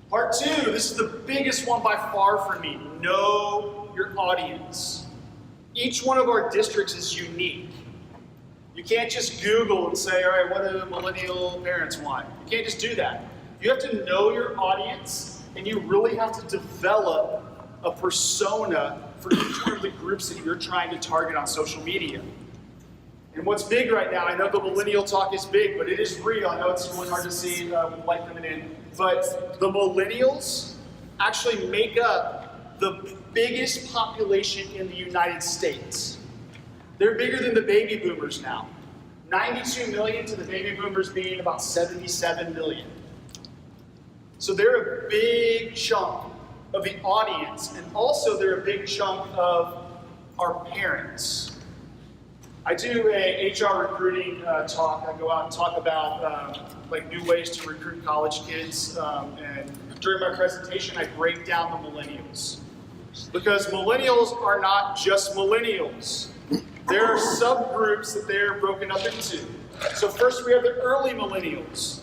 Part two, this is the biggest one by far for me. Know your audience. Each one of our districts is unique. You can't just Google and say, all right, what do millennial parents want? You can't just do that. You have to know your audience, and you really have to develop a persona for each one of the groups that you're trying to target on social media. And what's big right now, I know the millennial talk is big, but it is real. I know it's really hard to see with light coming in, but the millennials actually make up the biggest population in the United States. They're bigger than the baby boomers now. 92 million to the baby boomers being about 77 million. So they're a big chunk of the audience, and also they're a big chunk of our parents. I do a HR recruiting talk. I go out and talk about like new ways to recruit college kids, and during my presentation I break down the millennials. Because millennials are not just millennials. There are subgroups that they're broken up into. So first we have the early millennials.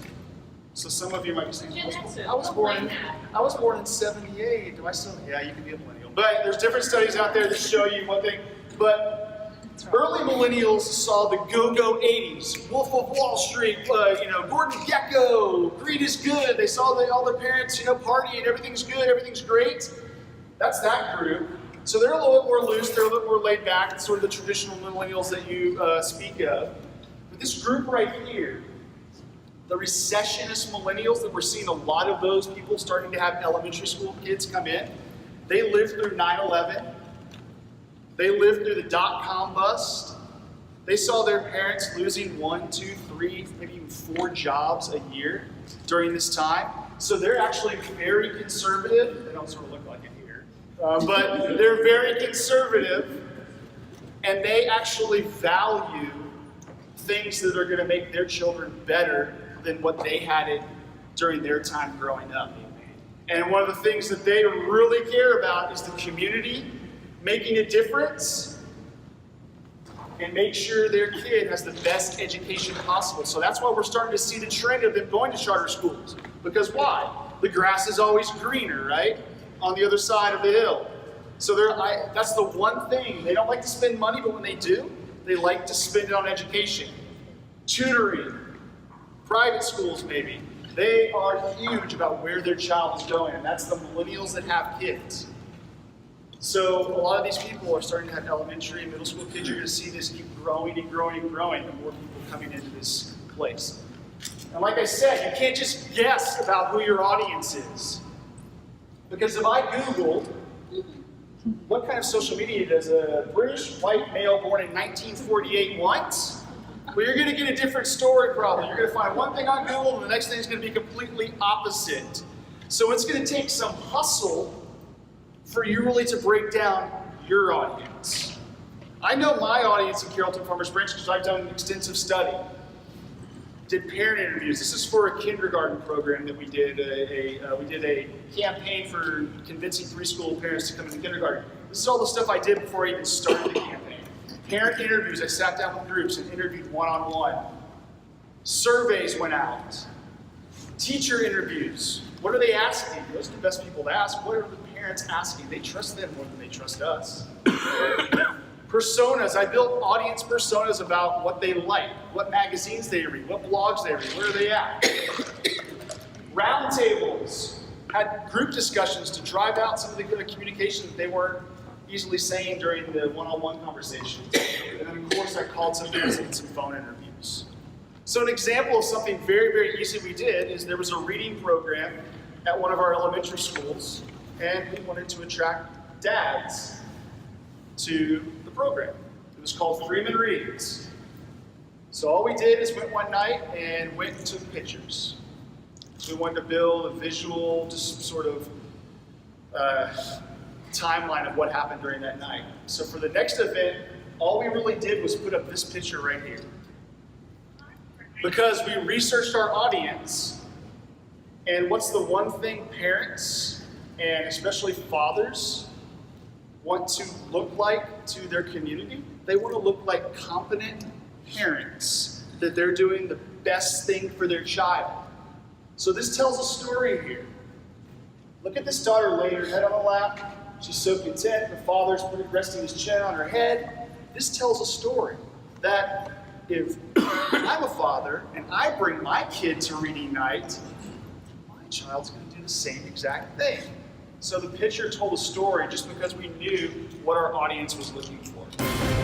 So some of you might be saying, I was born in 78. Do I still? Yeah, you can be a millennial. But there's different studies out there that show you one thing. But early millennials saw the go-go 80s, Wolf of Wall Street, Gordon Gekko, greed is good. They saw all their parents, partying, everything's good, everything's great. That's that group. So they're a little bit more loose, they're a little bit more laid back. It's sort of the traditional millennials that you speak of. But this group right here, the recessionist millennials, that we're seeing a lot of those people starting to have elementary school kids come in. They lived through 9/11. They lived through the dot-com bust. They saw their parents losing 1, 2, 3, maybe even 4 jobs a year during this time. So they're actually very conservative. They don't sort of look like it here. But they're very conservative, and they actually value things that are going to make their children better than what they had it during their time growing up. And one of the things that they really care about is the community, making a difference, and make sure their kid has the best education possible. So that's why we're starting to see the trend of them going to charter schools. Because why? The grass is always greener, right? On the other side of the hill. So that's the one thing. They don't like to spend money, but when they do, they like to spend it on education. Tutoring, private schools maybe. They are huge about where their child is going, and that's the millennials that have kids. So a lot of these people are starting to have elementary and middle school kids. You're going to see this keep growing and growing and growing, the more people coming into this place. And like I said, you can't just guess about who your audience is. Because if I Googled, what kind of social media does a British white male born in 1948 want? Well, you're going to get a different story probably. You're going to find one thing on Google, and the next thing is going to be completely opposite. So it's going to take some hustle for you really to break down your audience. I know my audience in Carrollton Farmers Branch because I've done extensive study. Did parent interviews. This is for a kindergarten program that we did. We did a campaign for convincing preschool parents to come into kindergarten. This is all the stuff I did before I even started the campaign. Parent interviews, I sat down with groups and interviewed one-on-one. Surveys went out. Teacher interviews. What are they asking? Those are the best people to ask. What are the parents asking? They trust them more than they trust us. Personas. I built audience personas about what they like, what magazines they read, what blogs they read, where are they at. Roundtables. Had group discussions to drive out some of the good communication that they weren't easily saying during the one-on-one conversations. And then of course I called some meetings and some phone interviews. So an example of something very, very easy we did is there was a reading program at one of our elementary schools, and we wanted to attract dads to the program. It was called Freeman Reads. So all we did is went one night and went and took pictures. So we wanted to build a visual, just sort of timeline of what happened during that night. So for the next event, all we really did was put up this picture right here. Because we researched our audience, and what's the one thing parents, and especially fathers, want to look like to their community? They want to look like competent parents, that they're doing the best thing for their child. So this tells a story here. Look at this daughter laying her head on the lap. She's so content. Her father's resting his chin on her head. This tells a story that if I'm a father and I bring my kid to reading night, my child's going to do the same exact thing. So the picture told a story just because we knew what our audience was looking for.